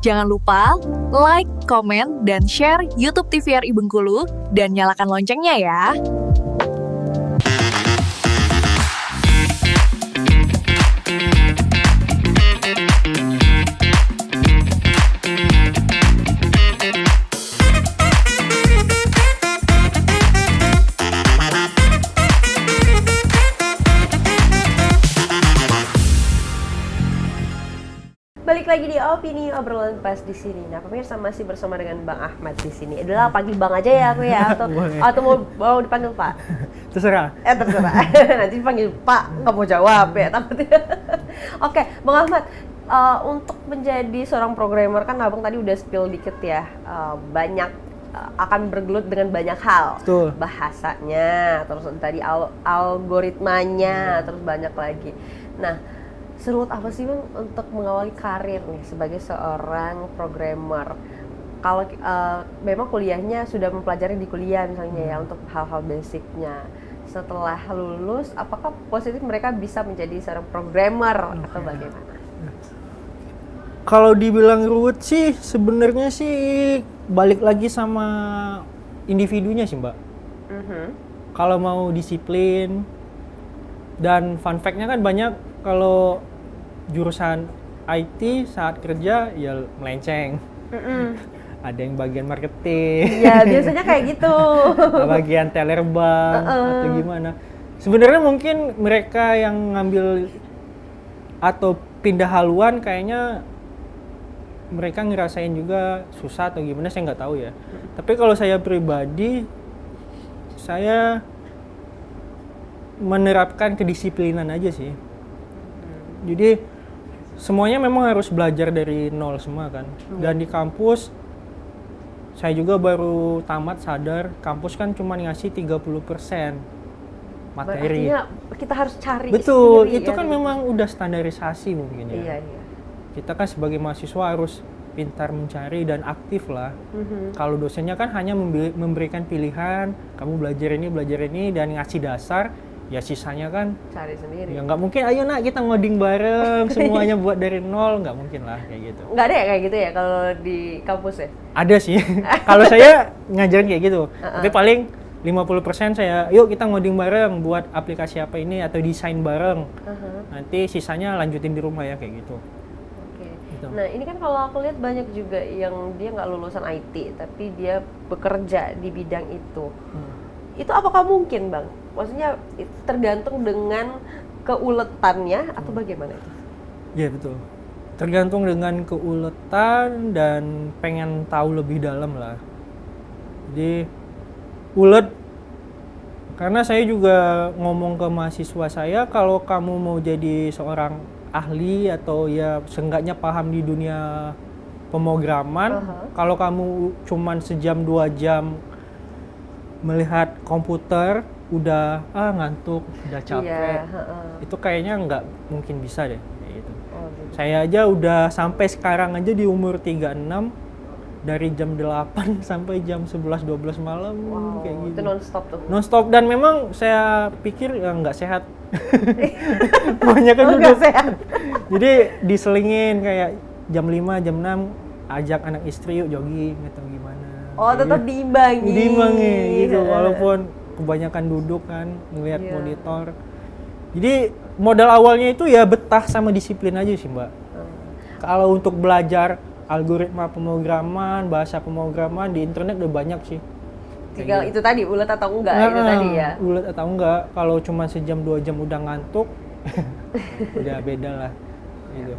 Jangan lupa like, komen, dan share YouTube TVRI Bengkulu dan nyalakan loncengnya ya. Balik lagi di Opini Obrolan Pas di sini. Nah, pemirsa masih bersama dengan Bang Ahmad di sini. Adalah panggil Bang aja ya aku ya, atau mau dipanggil Pak? Terserah. Terserah. Nanti dipanggil Pak, nggak mau jawab ya takutnya. Oke, Bang Ahmad, untuk menjadi seorang programmer kan Abang tadi udah spill dikit ya, banyak akan bergelut dengan banyak hal. Betul. Bahasanya, terus tadi algoritmanya, terus banyak lagi. Nah, serut apa sih Bang untuk mengawali karir nih sebagai seorang programmer? Kalau memang kuliahnya sudah mempelajari di kuliah misalnya ya untuk hal-hal basicnya. Setelah lulus, apakah positif mereka bisa menjadi seorang programmer atau bagaimana? Kalau dibilang ruwet sih sebenarnya sih balik lagi sama individunya sih Mbak. Kalau mau disiplin dan fun fact-nya kan banyak kalau jurusan IT saat kerja ya melenceng. Ada yang bagian marketing. Ya biasanya kayak gitu. Bagian teller bank atau gimana. Sebenarnya mungkin mereka yang ngambil atau pindah haluan kayaknya mereka ngerasain juga susah atau gimana saya nggak tahu ya. Tapi kalau saya pribadi saya menerapkan kedisiplinan aja sih. Jadi semuanya memang harus belajar dari nol semua kan. Dan di kampus saya juga baru tamat sadar kampus kan cuma ngasih 30% materi. Artinya kita harus cari Betul, sendiri, itu ya, kan memang udah standarisasi mungkin ya. Iya. Kita kan sebagai mahasiswa harus pintar mencari dan aktif lah. Kalau dosennya kan hanya memberikan pilihan, kamu belajar ini dan ngasih dasar. Ya sisanya kan Cari sendiri. ya nggak mungkin ayo nak kita ngoding bareng semuanya buat dari nol, nggak mungkin lah kayak gitu. Nggak ada ya kayak gitu ya kalau di kampus ya? Ada sih. Kalau saya ngajarin kayak gitu. Tapi paling 50% saya yuk kita ngoding bareng buat aplikasi apa ini atau desain bareng. Nanti sisanya lanjutin di rumah ya kayak gitu. Oke. Gitu. Nah ini kan kalau aku lihat banyak juga yang dia nggak lulusan IT tapi dia bekerja di bidang itu. Itu apakah mungkin Bang? Maksudnya tergantung dengan keuletannya atau bagaimana itu? Iya betul. Tergantung dengan keuletan dan pengen tahu lebih dalam lah. Jadi ulet, karena saya juga ngomong ke mahasiswa saya kalau kamu mau jadi seorang ahli atau ya seenggaknya paham di dunia pemrograman, kalau kamu cuman sejam 2 jam melihat komputer udah ngantuk, udah capek, itu kayaknya nggak mungkin bisa deh kayak gitu. Saya aja udah sampai sekarang aja di umur 36 dari jam 8 sampai jam 11-12 malam kayak gitu. Itu non-stop tuh? Non-stop, dan memang saya pikir ya nggak sehat. Banyak kan nggak sehat? Jadi diselingin kayak jam 5, jam 6 ajak anak istri yuk jogging atau gimana. Tetap diimbangi. Diimbangi gitu, walaupun kebanyakan duduk kan ngelihat monitor. Jadi modal awalnya itu ya betah sama disiplin aja sih Mbak. Kalau untuk belajar algoritma pemrograman, bahasa pemrograman di internet udah banyak sih. Tinggal itu tadi ulet atau enggak itu tadi ya. Ulet atau enggak, kalau cuma sejam 2 jam udah ngantuk udah beda lah gitu.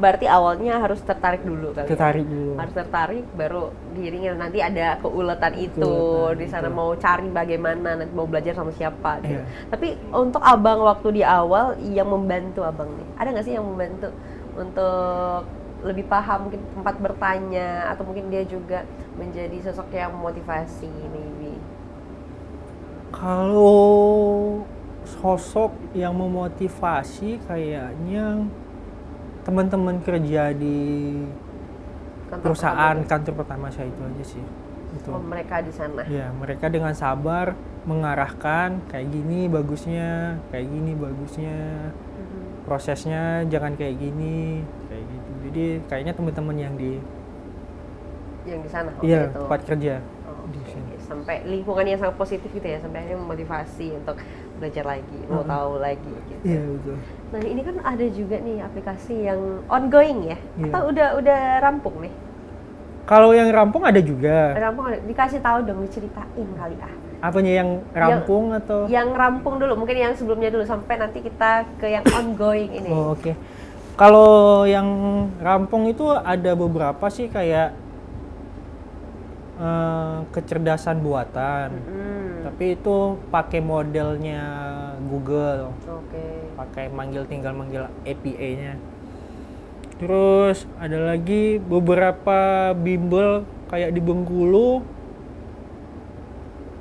Berarti awalnya harus tertarik dulu kali. Tertarik dulu. Harus tertarik baru diiringi nanti ada keuletan itu di sana, betul. mau cari bagaimana, nanti mau belajar sama siapa gitu. Tapi untuk Abang waktu di awal yang membantu Abang nih, ada nggak sih yang membantu untuk lebih paham mungkin tempat bertanya atau mungkin dia juga menjadi sosok yang memotivasi maybe? Kalau sosok yang memotivasi kayaknya teman-teman kerja di perusahaan kantor pertama saya itu aja sih. Itu. Mereka di sana. Ya, mereka dengan sabar mengarahkan kayak gini bagusnya, prosesnya jangan kayak gini, kayak gitu. Jadi kayaknya teman-teman yang di sana iya, waktu itu. tempat kerja Oh, di oke. sini. Sampai lingkungan yang sangat positif gitu ya, sampai akhirnya memotivasi untuk belajar lagi, mau tahu lagi gitu. Iya, betul. Nah ini kan ada juga nih aplikasi yang ongoing ya, Iya. atau udah rampung nih? Kalau yang rampung ada juga. Rampung dikasih tahu dong, diceritain kali ah. Apanya yang rampung atau? Yang rampung dulu, mungkin yang sebelumnya dulu sampai nanti kita ke yang ongoing ini. Oh, oke. Kalau yang rampung itu ada beberapa sih kayak kecerdasan buatan. Tapi itu pakai modelnya Google. Oke. Pakai tinggal manggil API-nya. Terus ada lagi beberapa bimbel kayak di Bengkulu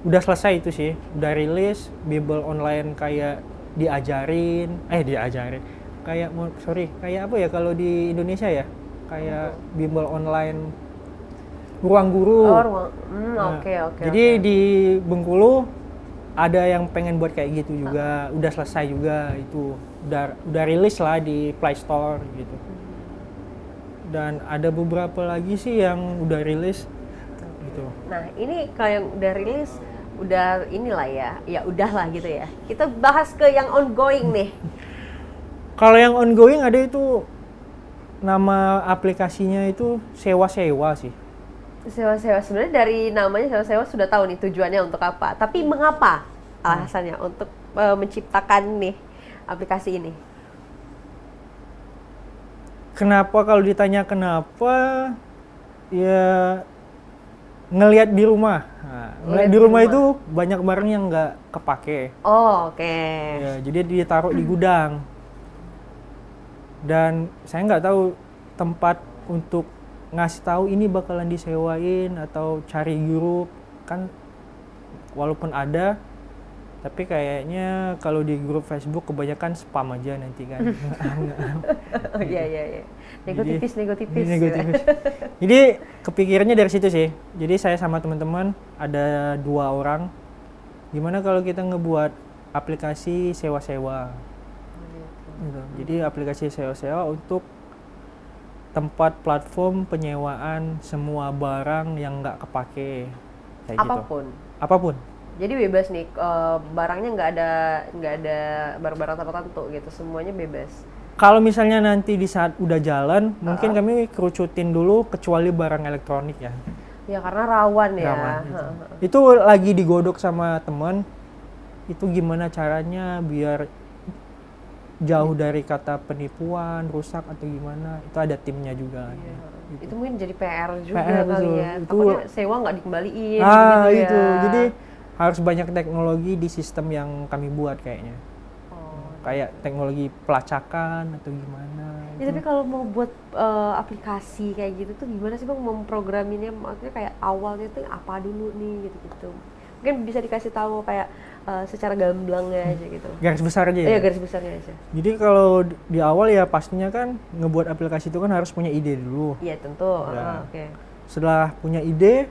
udah selesai itu sih, udah rilis bimbel online kayak diajarin kayak kayak apa ya kalau di Indonesia ya, kayak bimbel online ruang guru. Oh, ruang. Nah, Oke. jadi di Bengkulu ada yang pengen buat kayak gitu juga, udah selesai juga itu, udah rilis lah di Play Store gitu. Dan ada beberapa lagi sih yang udah rilis gitu. Nah ini kalau yang udah rilis, udah inilah ya udahlah gitu ya. Kita bahas ke yang ongoing nih. Kalau yang ongoing ada itu nama aplikasinya itu sewa-sewa sih. Sewa-sewa, sebenarnya dari namanya sewa-sewa sudah tahu nih tujuannya untuk apa. Tapi mengapa alasannya untuk menciptakan nih aplikasi ini? Kenapa kalau ditanya kenapa, ya ngelihat di rumah. Nah, ngelihat di rumah itu banyak barang yang nggak kepake. Oh, oke. Ya, jadi ditaruh di gudang. Dan saya nggak tahu tempat untuk ngasih tahu ini bakalan disewain atau cari grup, kan walaupun ada, tapi kayaknya kalau di grup Facebook kebanyakan spam aja nanti kan. Oh iya. Nego tipis. Jadi kepikirannya dari situ sih. Jadi saya sama teman-teman ada 2 orang. Gimana kalau kita ngebuat aplikasi sewa-sewa? Gitu. Jadi aplikasi sewa-sewa untuk tempat platform penyewaan semua barang yang nggak kepake. Kayak Apapun. gitu. Apapun. Jadi bebas nih, barangnya nggak ada barang-barang tertentu gitu, semuanya bebas. Kalau misalnya nanti di saat udah jalan, mungkin kami kerucutin dulu kecuali barang elektronik ya. Ya karena rawan ya. Rawan, gitu. Itu lagi digodok sama teman. Itu gimana caranya biar jauh dari kata penipuan, rusak atau gimana? Itu ada timnya juga. Iya. Gitu. Itu mungkin jadi PR juga PR, kali betul. ya. Itu, Takutnya sewa nggak dikembaliin ah, gitu ya. itu. Jadi harus banyak teknologi di sistem yang kami buat kayaknya. Oh. Kayak teknologi pelacakan atau gimana. Ya, tapi kalau mau buat aplikasi kayak gitu tuh gimana sih Bang memprograminnya? Maksudnya kayak awalnya tuh apa dulu nih gitu-gitu. Mungkin bisa dikasih tahu kayak secara gamblangnya aja gitu. Garis besar aja ya? Iya, garis besarnya aja. Jadi kalau di awal ya pastinya kan ngebuat aplikasi itu kan harus punya ide dulu. Iya, tentu. Ya. Oke. Setelah punya ide,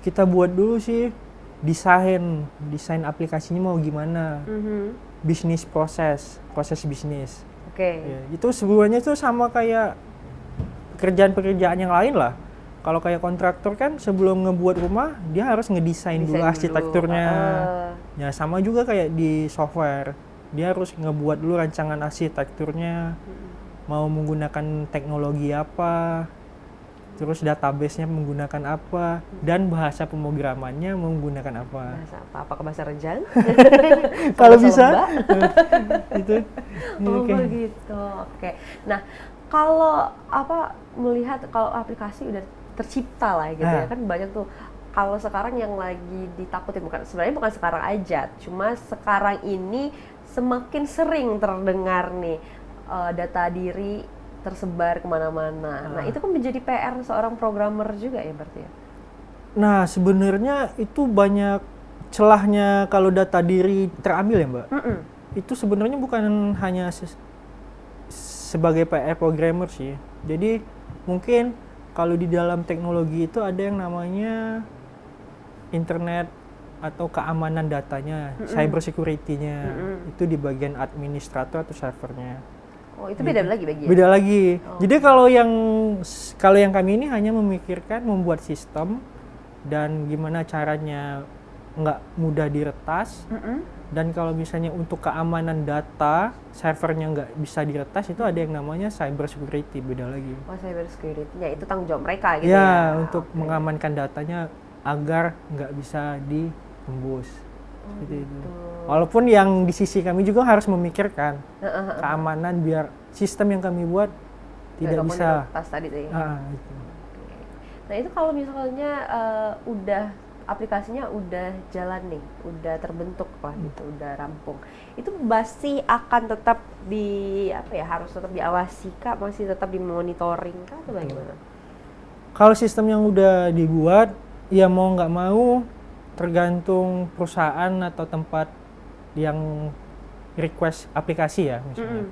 kita buat dulu sih desain aplikasinya mau gimana. Bisnis proses bisnis. Oke. Ya, itu sebenarnya itu sama kayak pekerjaan-pekerjaan yang lain lah. Kalau kayak kontraktor kan sebelum ngebuat rumah dia harus ngedesain dulu arsitekturnya. Ya sama juga kayak di software. Dia harus ngebuat dulu rancangan arsitekturnya. Mau menggunakan teknologi apa. Terus database-nya menggunakan apa dan bahasa pemrogramannya menggunakan apa. Bahasa apa? Apakah bahasa Rejang? Kalau bisa. Itu. Oh, Oke. begitu. Oke. Nah, kalau melihat kalau aplikasi udah tercipta lah gitu ya, kan banyak tuh. Kalau sekarang yang lagi ditakutin sebenarnya bukan sekarang aja, cuma sekarang ini semakin sering terdengar nih data diri tersebar kemana-mana. Nah itu kan menjadi PR seorang programmer juga ya berarti ya? Nah sebenarnya itu banyak celahnya kalau data diri terambil ya Mbak. Itu sebenarnya bukan hanya sebagai PR programmer sih. Jadi mungkin kalau di dalam teknologi itu ada yang namanya internet atau keamanan datanya, cyber security-nya. Itu di bagian administrator atau servernya. Oh, itu beda lagi bagi ya? Beda lagi. Oh. Jadi kalau yang kami ini hanya memikirkan membuat sistem dan gimana caranya nggak mudah diretas. Dan kalau misalnya untuk keamanan data servernya nggak bisa diretas, itu ada yang namanya cyber security, beda lagi. Oh, cyber security-nya itu tanggung jawab mereka gitu Ya, ya? untuk Oke. mengamankan datanya agar nggak bisa ditembus. Seperti itu. Walaupun yang di sisi kami juga harus memikirkan keamanan biar sistem yang kami buat tidak Nggak bisa. tas tadi tuh ya? Itu. Nah itu kalau misalnya udah aplikasinya udah jalan nih, udah terbentuk lah gitu, udah rampung, itu pasti akan tetap harus tetap diawasi kah, masih tetap dimonitoring kah, atau bagaimana? Kalau sistem yang udah dibuat, ya mau nggak mau tergantung perusahaan atau tempat yang request aplikasi ya misalnya.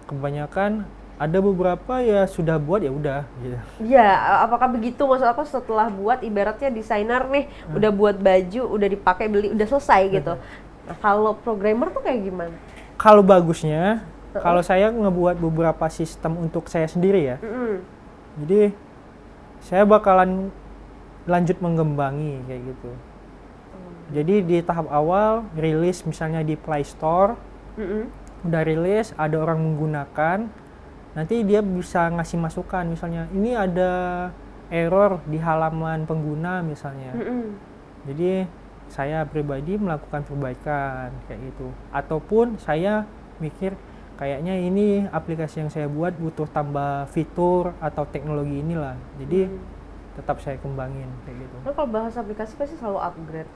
Kebanyakan ada beberapa ya sudah buat ya udah gitu. Iya, apakah begitu? Maksud aku setelah buat, ibaratnya desainer nih udah buat baju, udah dipakai, beli, udah selesai gitu. Nah kalau programmer tuh kayak gimana? Kalau bagusnya, kalau saya ngebuat beberapa sistem untuk saya sendiri ya. Jadi saya bakalan lanjut mengembangi kayak gitu. Jadi di tahap awal rilis misalnya di Play Store, udah rilis, ada orang menggunakan. Nanti dia bisa ngasih masukan, misalnya ini ada error di halaman pengguna misalnya. Jadi saya pribadi melakukan perbaikan kayak gitu. Ataupun saya mikir kayaknya ini aplikasi yang saya buat butuh tambah fitur atau teknologi inilah. Jadi tetap saya kembangin kayak gitu. Nah, kalau bahas aplikasi pasti selalu upgrade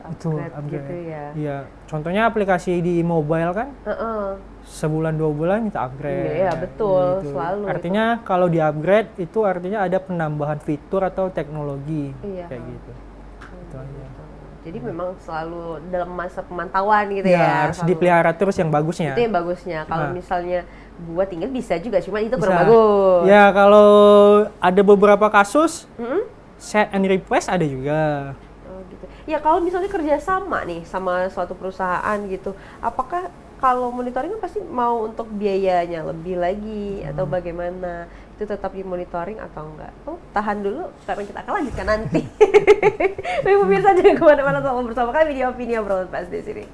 gitu ya. Iya, contohnya aplikasi di mobile kan. Sebulan 2 bulan kita upgrade. Iya, betul, gitu. selalu. Artinya kalau di upgrade itu artinya ada penambahan fitur atau teknologi kayak gitu. Itu aja. Jadi memang selalu dalam masa pemantauan gitu Ya, ya. harus selalu. dipelihara terus yang bagusnya. Itu yang bagusnya. Kalau misalnya buat tinggal bisa juga, cuma itu kurang Bisa. bagus. Ya, kalau ada beberapa kasus set and request ada juga. Oh, gitu. Ya kalau misalnya kerjasama nih sama suatu perusahaan gitu, apakah kalau monitoring kan pasti mau untuk biayanya lebih lagi atau bagaimana? Itu tetap dimonitoring atau enggak? Oh, tahan dulu karena kita akan lanjutkan nanti. Tapi pemirsa jangan kemana-mana, tetap bersama kami di Opini Obrolan Pas di sini.